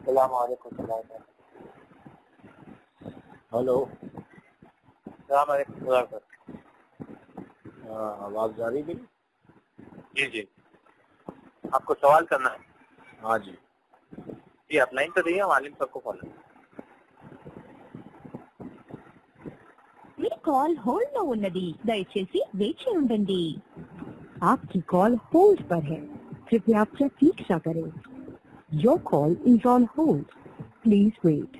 السلام علیکم ورحمۃ اللہ وبرکاتہ۔ ہلو، السلام علیکم ورحمۃ اللہ وبرکاتہ۔ آواز جاری بھی؟ جی جی، آپ کو سوال کرنا ہے؟ ہاں جی جی آپ لائن تو دیے، ہم عالم صاحب کو فالو۔ మీ కాల్ హోల్డ్ లో ఉన్నది, దయచేసి వేచి ఉండండి। आपकी कॉल होल्ड पर है, कृपया प्रतीक्षा करें। Your call is on hold. Please wait.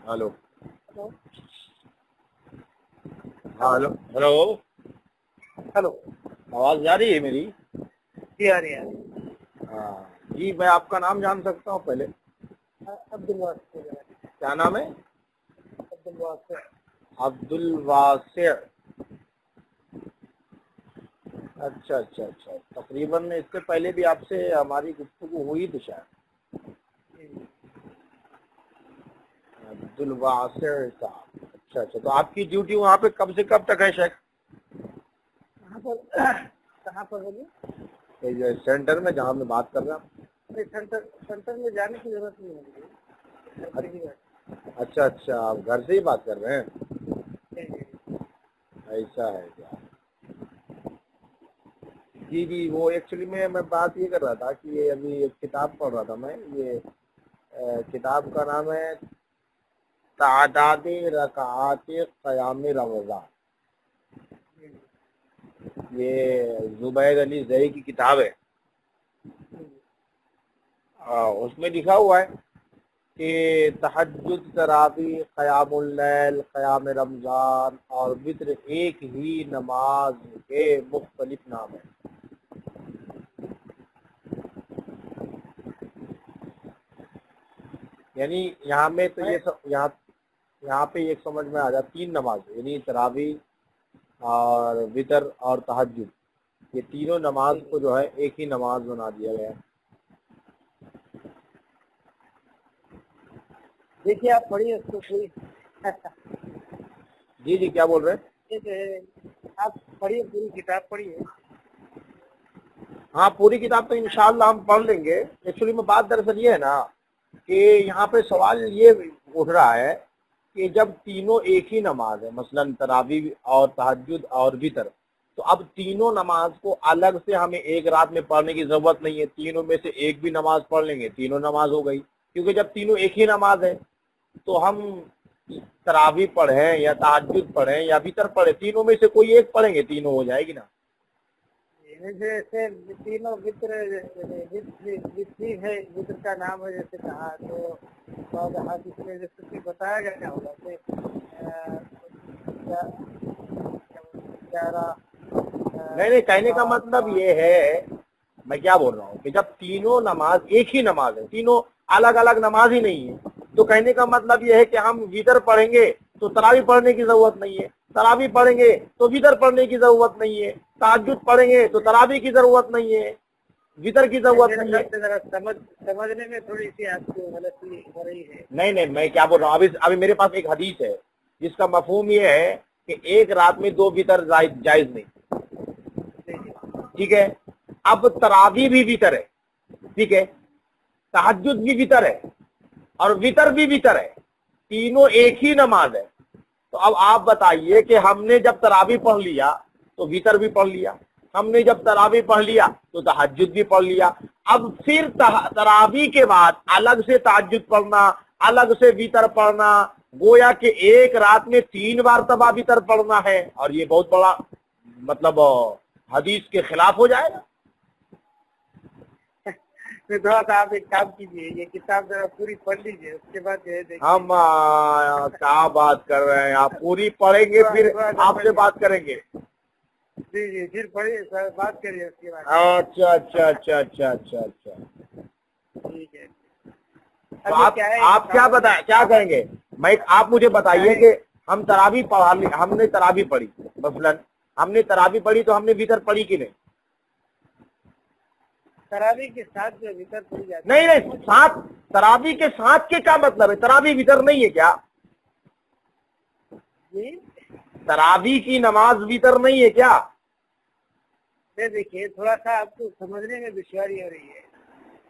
Hello ہاں ہلو ہلو ہلو، آواز جاری ہے میری؟ جی آ رہی ہے۔ ہاں جی، میں آپ کا نام جان سکتا ہوں پہلے؟ عبدالواسع۔ کیا نام ہے؟ عبدالواسع۔ عبد الواسع۔ اچھا اچھا اچھا، تقریباً اس سے پہلے بھی آپ سے ہماری گفتگو ہوئی تو شاید۔ عبد الواسع صاحب، اچھا اچھا، تو آپ کی ڈیوٹی وہاں پہ کب سے کب تک ہے شیخ؟ کہاں پر بولیے؟ یہ سینٹر میں جہاں میں بات کر رہا ہوں۔ سینٹر میں جانے کی ضرورت نہیں ہے مجھے۔ اچھا اچھا، آپ گھر سے ہی بات کر رہے ہیں؟ ایسا ہے کیا؟ جی جی، وہ ایکچولی میں بات یہ کر رہا تھا کہ یہ ابھی ایک کتاب پڑھ رہا تھا میں، یہ کتاب کا نام ہے تعداد رکعات قیام رمضان۔ یہ زبید علی زئی کی کتاب ہے۔ اس میں لکھا ہوا ہے کہ تہجد، تراویح، قیام اللیل، قیام رمضان اور وتر ایک ہی نماز کے مختلف نام ہیں۔ یعنی یہاں میں تو یہ یہاں پہ ایک سمجھ میں آ جاتا، تین نماز یعنی تراویح اور وتر اور تہجد، یہ تینوں نماز کو جو ہے ایک ہی نماز بنا دیا گیا ہے۔ دیکھیے آپ پڑھیے اس کو پوری۔ جی جی، کیا بول رہے ہیں؟ آپ پڑھیے، پوری کتاب پڑھیے۔ ہاں پوری کتاب تو انشاءاللہ ہم پڑھ لیں گے۔ ایکچولی میں بات دراصل یہ ہے نا کہ یہاں پہ سوال یہ اٹھ رہا ہے کہ جب تینوں ایک ہی نماز ہے، مثلا تراویح اور تہجد اور وتر، تو اب تینوں نماز کو الگ سے ہمیں ایک رات میں پڑھنے کی ضرورت نہیں ہے، تینوں میں سے ایک بھی نماز پڑھ لیں گے، تینوں نماز ہو گئی۔ کیونکہ جب تینوں ایک ہی نماز ہے تو ہم تراویح پڑھیں یا تہجد پڑھیں یا وتر پڑھیں، تینوں میں سے کوئی ایک پڑھیں گے، تینوں ہو جائے گی نا۔ جیسے تینوں وطر ہے، وطر کا نام ہے جیسے کہا، تو بعض حدیث میں جیسے کہ بتایا گیا ہوگا کہ 11 نہیں، کہنے کا مطلب یہ ہے، میں کیا بول رہا ہوں کہ جب تینوں نماز ایک ہی نماز ہے، تینوں الگ الگ نماز ہی نہیں ہے، تو کہنے کا مطلب یہ ہے کہ ہم وتر پڑھیں گے تو تراویح پڑھنے کی ضرورت نہیں ہے، تراویح پڑھیں گے تو وتر پڑھنے کی ضرورت نہیں ہے، تہجد پڑھیں گے تو تراویح کی ضرورت نہیں ہے، وتر کی ضرورت نہیں ہے۔ سمجھنے میں تھوڑی سی آپ کو غلطی ہو رہی ہے۔ نہیں، میں کیا بول رہا ہوں، ابھی میرے پاس ایک حدیث ہے جس کا مفہوم یہ ہے کہ ایک رات میں دو وتر جائز نہیں، ٹھیک ہے؟ اب تراویح بھی وتر ہے، ٹھیک ہے، تہجد بھی وتر ہے اور وتر بھی وتر ہے، تینوں ایک ہی نماز ہے۔ تو اب آپ بتائیے کہ ہم نے جب تراویح پڑھ لیا تو وتر بھی پڑھ لیا، ہم نے جب تراویح پڑھ لیا تو تہجد بھی پڑھ لیا، اب پھر تراویح کے بعد الگ سے تہجد پڑھنا، الگ سے وتر پڑھنا، گویا کہ ایک رات میں 3 مرتبہ وتر پڑھنا ہے، اور یہ بہت بڑا مطلب حدیث کے خلاف ہو جائے گا۔ تھوڑا سا آپ ایک کام کیجیے، یہ کتاب ذرا پوری پڑھ لیجیے، اس کے بعد جو ہے دیکھیے۔ ہم کیا بات کر رہے ہیں، آپ پوری پڑھیں گے پھر آپ سے بات کریں گے۔ جی جی، پھر پڑھیے، بات کریے اس کے بعد۔ اچھا اچھا اچھا اچھا اچھا اچھا، ٹھیک ہے۔ تو آپ کیا بتائیں، کیا کہیں گے؟ آپ مجھے بتائیے کہ ہم تراویح پڑھا لی، ہم نے تراویح پڑھی، مثلا ہم نے تراویح پڑھی تو ہم نے وتر پڑھی کہ نہیں؟ تراویح کے ساتھ جو وتر پڑھی جاتی ہے۔ نہیں، ساتھ تراویح کے ساتھ کے کیا مطلب ہے؟ تراویح وتر نہیں ہے کیا؟ جی तरावी की नमाज वितर नहीं है क्या? देखिए थोड़ा सा आपको समझने में दुश्वारी हो रही है।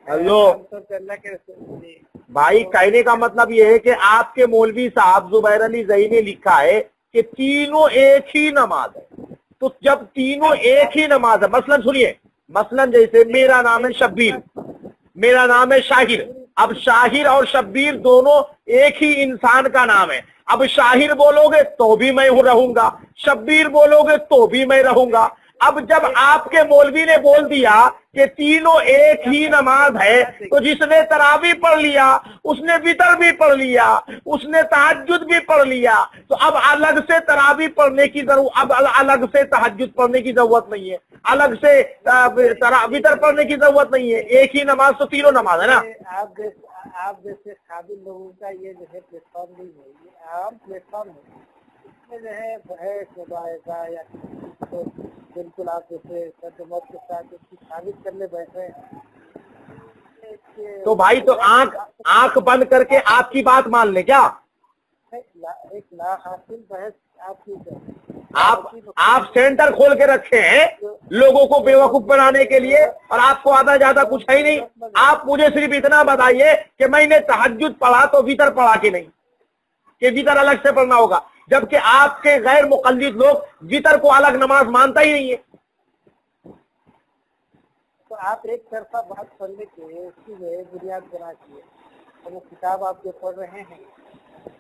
हेलो आमतौर पर अल्लाह के रसूल ने भाई, कहने का मतलब ये है कि आपके मौलवी साहब जुबैर अली ज़ई ने लिखा है कि तीनों एक ही नमाज है। तो जब तीनों एक ही नमाज है, मसलन सुनिए, मसलन जैसे मेरा नाम है शब्बीर, मेरा नाम है शाहिर। अब शाहिर और शब्बीर दोनों एक ही इंसान का नाम है। अब शाहिर बोलोगे तो भी मैं रहूंगा, शब्बीर बोलोगे तो भी मैं रहूंगा। अब जब आपके मौलवी ने बोल दिया कि तीनों एक ही नमाज है, तो जिसने तरावी पढ़ लिया उसने वितर भी पढ़ लिया, उसने तहज्जुद भी पढ़ लिया। तो अब अलग से तरावी पढ़ने की जरूरत, अब अलग से तहज्जुद पढ़ने की जरूरत नहीं है, अलग से वितर पढ़ने की जरूरत नहीं है। एक ही नमाज तो तीनों नमाज है ना। आप जैसे काबिल लोगों का ये जो है प्लेटफॉर्म नहीं है, ये आम प्लेटफॉर्म है। इसमें जो है बहस मुबाहिसा या तो बिल्कुल आप जैसे सदमत के साथ उसकी साबित करने बैठे हैं। तो भाई तो आंख बंद करके आपकी बात मान ले क्या? एक ला हासिल बहस आपकी आप सेंटर खोल के रखे हैं लोगों को बेवकूफ बनाने के लिए, और आपको आधा ज्यादा कुछ है ही नहीं। आप मुझे सिर्फ इतना बताइए कि मैंने तहज्जुद पढ़ा तो वितर पढ़ा कि नहीं, कि वितर अलग से पढ़ना होगा, जबकि आपके गैर मुक़ल्लिद लोग वितर को अलग नमाज मानता ही नहीं है। तो आप एक तरफा बात पढ़ने के उसकी जो है बुनियाद बना के वो किताब आप जो पढ़ रहे हैं,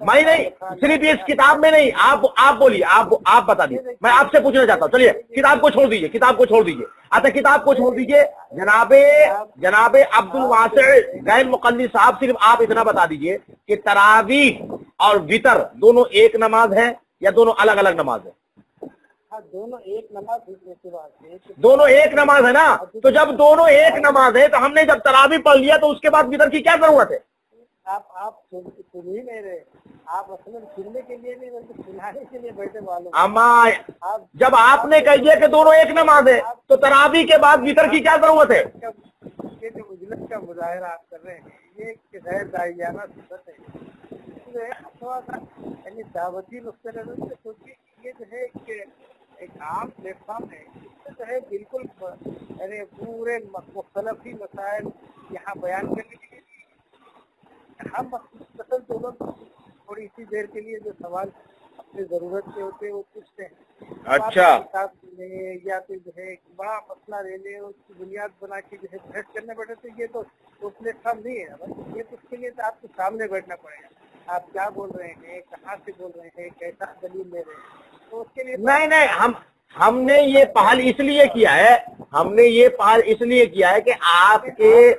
मैं नहीं, सिर्फ इस किताब में नहीं, आप बोलिए, आप बता दीजिए। मैं आपसे पूछना चाहता हूँ, चलिए किताब को छोड़ दीजिए, किताब को छोड़ दीजिए। अच्छा किताब को छोड़ दीजिए, जनाबे अब्दुल वासिअ गैर मुक़ल्लिद साहब, सिर्फ आप इतना बता दीजिए कि तरावीह और वितर दोनों एक नमाज है या दोनों अलग अलग नमाज है? हाँ, दोनों एक नमाज है। दोनों एक नमाज है ना। तो जब दोनों एक नमाज है तो हमने जब तरावीह पढ़ लिया तो उसके बाद वितर की क्या जरूरत है? आप सुन ही नहीं रहे। आप असल सुनने के लिए नहीं बल्कि सुनाने के लिए बैठे मालूम। अम्मा जब आपने कह दिया कि दोनों एक नमाज है तो तरावी के बाद वितर की क्या जरूरत है? ये जो उजलत का मुजाहिरा आप कर रहे हैं ये गैर दाइयाना सिफत है। थोड़ा सा यानी दावती नुक्ते नजर से सोचिए, ये जो है एक आम प्लेटफॉर्म है, इसमें जो है बिल्कुल यानी पूरे मुख्तलिफ ही मसाइल यहाँ बयान करने के लिए हम मतलब दोनों थोड़ी सी देर के लिए जो सवाल अपनी जरूरत के होते हैं वो पूछते हैं। अच्छा किताब ले या फिर जो है बड़ा मसला ले ले उसकी बुनियाद बना के जो है बहस करने बैठे, तो ये तो प्लेटफॉर्म नहीं है भाई। ये तो उसके लिए तो आपको सामने बैठना पड़ेगा। आप क्या बोल रहे हैं, कहाँ से बोल रहे हैं, कैसा दलील ले रहे हैं, तो उसके लिए नहीं हमने ये पहल इसलिए किया है, हमने ये पहल इसलिए किया है कि आपके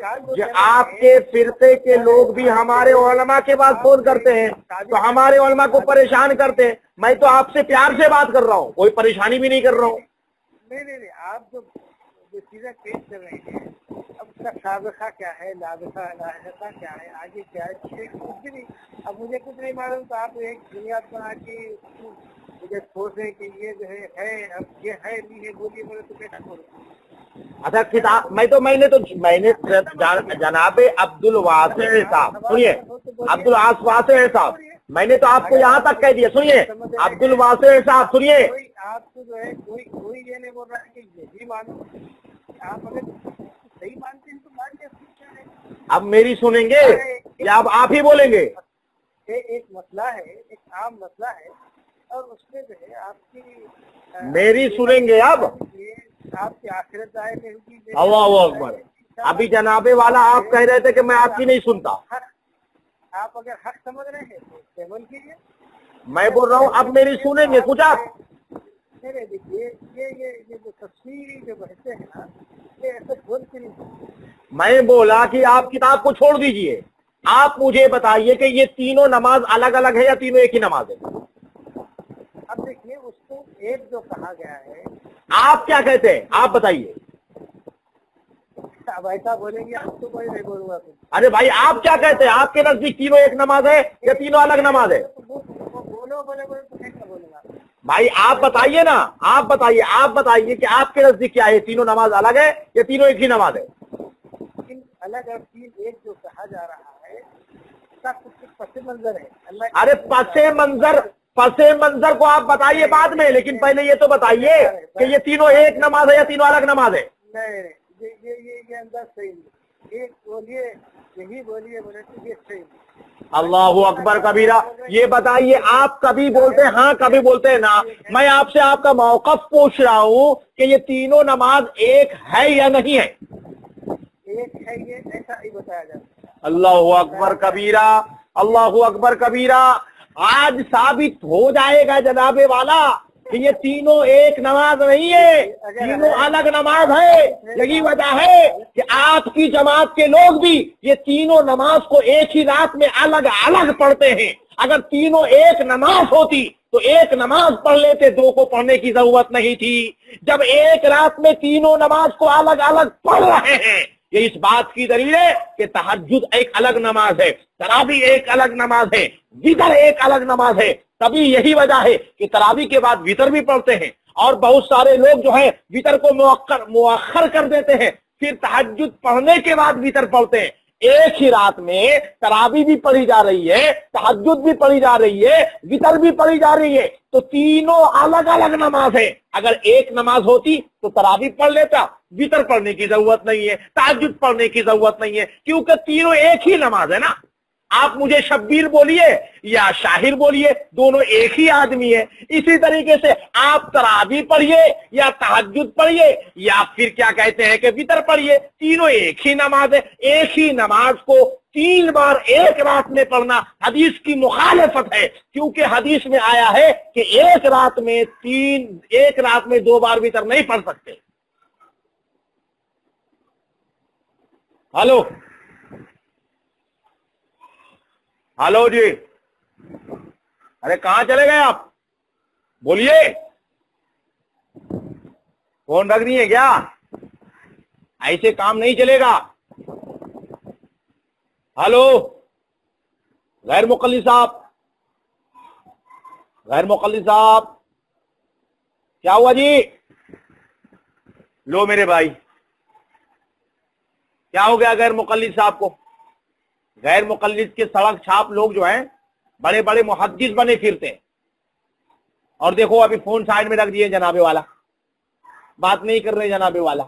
फिरके के लोग भी हमारे उलमा के पास फोन करते हैं तो हमारे उलमा को परेशान करते हैं। मैं तो आपसे प्यार से बात कर रहा हूँ, कोई परेशानी भी नहीं कर रहा हूँ। नहीं, आप जो चीजें पेश कर रहे हैं अब उसका साबिका क्या है, लाबिका क्या है, आगे क्या है, कुछ भी नहीं। अब मुझे कुछ नहीं मालूम तो आप एक बुनियाद बना के मुझे सोचने के लिए जो है अब ये है नहीं है बोलिए, बोले तो कैसा बोलो। अच्छा किताब मैंने जनाबे अब्दुल वासिअ साहब, सुनिए अब्दुल वासिअ साहब, मैंने तो आपको यहाँ तक कह दिया। सुनिए अब्दुल वासिअ साहब, सुनिए आपको जो है कोई ये नहीं बोल रहा है कि ये भी मानो। आप अगर सही मानते हैं तो मान लिया। अब मेरी सुनेंगे या अब आप ही बोलेंगे? एक मसला है, एक आम मसला है और उसमें जो है आपकी मेरी सुनेंगे। अब आपकी आखिरत जाएगी। अल्लाहु अकबर। अभी जनाबे वाला आप कह रहे थे कि मैं आपकी नहीं सुनता। आप अगर हक समझ रहे हैं तो इस्तेमाल कीजिए। मैं बोल रहा हूँ अब मेरी सुनेंगे कुछ आप? नहीं देखिए ये जो तस्वीरी जो बहते हैं ना, ये ऐसे बोल के नहीं। मैं बोला कि आप किताब को छोड़ दीजिए, आप मुझे बताइए कि ये तीनों नमाज अलग अलग है या तीनों एक ही नमाज है? अब देखिए उसको एक जो कहा गया है, आप क्या कहते हैं आप बताइए। अब ऐसा बोलेंगे आपको कोई नहीं बोलूंगा तो। अरे भाई आप क्या कहते हैं, आपके नजदीक तीनों एक नमाज है या तीनों अलग नमाज है? बोले तो कैसा बोलेगा भाई आप बताइए ना, आप बताइए कि आपके नजदीक क्या है, तीनों नमाज अलग है या तीनों एक ही नमाज है? अलग और तीन एक जो कहा जा रहा है उसका कुछ पस मंजर है। अरे पसे मंजर को आप बताइए बाद में, लेकिन पहले ये तो बताइए कि ये तीनों एक नमाज है या तीनों अलग नमाज है। नहीं, ये अंदाज सही नहीं, एक बोलिए यही बोलिए, बोले तो ये सही नहीं। अल्लाहु अकबर कबीरा। ये बताइए, आप कभी बोलते हैं हाँ, कभी बोलते हैं ना। मैं आपसे आपका मौक़िफ़ पूछ रहा हूँ कि ये तीनों नमाज एक है या नहीं है। एक है, ये ऐसा ही बताया जाता है। अल्लाहु अकबर कबीरा, अल्लाहु अकबर कबीरा। आज साबित हो जाएगा जनाबे वाला कि ये तीनों एक नमाज नहीं है, तीनों अलग नमाज है। यही वजह है कि आपकी जमात के लोग भी ये तीनों नमाज को एक ही रात में अलग अलग पढ़ते हैं। अगर तीनों एक नमाज होती तो एक नमाज पढ़ लेते, दो को पढ़ने की जरूरत नहीं थी। जब एक रात में तीनों नमाज को अलग अलग पढ़ रहे हैं, ये इस बात की दलील है कि तहज्जुद एक अलग नमाज है, तरावी एक अलग नमाज है, वितर एक अलग नमाज है। तभी यही वजह है कि तरावी के बाद वितर भी पढ़ते हैं, और बहुत सारे लोग जो है वितर को मुअख्खर कर देते हैं, फिर तहज्जुद पढ़ने के बाद वितर पढ़ते हैं। एक ही रात में तरावी भी पढ़ी जा रही है, तहज्जुद भी पढ़ी जा रही है, वितर भी पढ़ी जा रही है, तो तीनों अलग अलग नमाज है। अगर एक नमाज होती तो तरावी पढ़ लेता, वितर पढ़ने की जरूरत नहीं है, तहज्जुद पढ़ने की जरूरत नहीं है, क्योंकि तीनों एक ही नमाज है ना। आप मुझे शब्बीर बोलिए या शाहिर बोलिए, दोनों एक ही आदमी है। इसी तरीके से आप तरावी पढ़िए या तहज्जुद पढ़िए या फिर क्या कहते हैं कि वितर पढ़िए, तीनों एक ही नमाज है। एक ही नमाज को 3 बार एक रात में पढ़ना हदीस की मुखालिफत है, क्योंकि हदीस में आया है कि एक रात में 2 बार वितर नहीं पढ़ सकते। हेलो हेलो जी, अरे कहां चले गए आप, बोलिए। फोन रख दिए क्या? ऐसे काम नहीं चलेगा। हेलो गैर मुकल्लिद साहब, गैर मुकल्लिद साहब, क्या हुआ जी? लो मेरे भाई, क्या हो गया गैर मुकल्लिद साहब को? गैर मुकल्लिद के सड़क छाप लोग जो हैं बड़े बड़े मुहद्दिस बने फिरते हैं, और देखो अभी फोन साइड में रख दिए जनाबे वाला, बात नहीं कर रहे जनाबे वाला।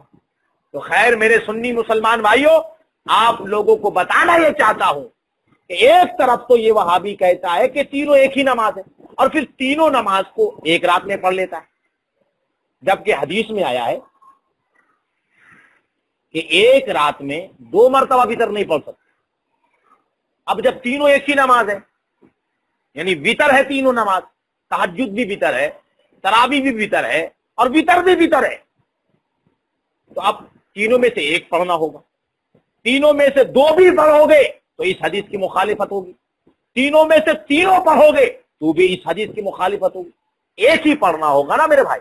तो खैर मेरे सुन्नी मुसलमान भाइयों, आप लोगों को बताना ये चाहता हूं कि एक तरफ तो ये वहाबी कहता है कि तीनों एक ही नमाज है, और फिर तीनों नमाज को एक रात में पढ़ लेता है, जबकि हदीस में आया है कि एक रात में 2 मरतबा वितर नहीं पढ़ सकते। अब जब तीनों एक ही नमाज है, यानी वितर है तीनों नमाज, तहज्जुद भी वितर है, तरावी भी वितर है, और वितर भी वितर है, तो अब तीनों में से एक पढ़ना होगा। तीनों में से 2 भी पढ़ोगे तो इस हदीस की मुखालिफत होगी, तीनों में से तीनों पढ़ोगे तो भी इस हदीस की मुखालिफत होगी। एक ही पढ़ना होगा ना मेरे भाई।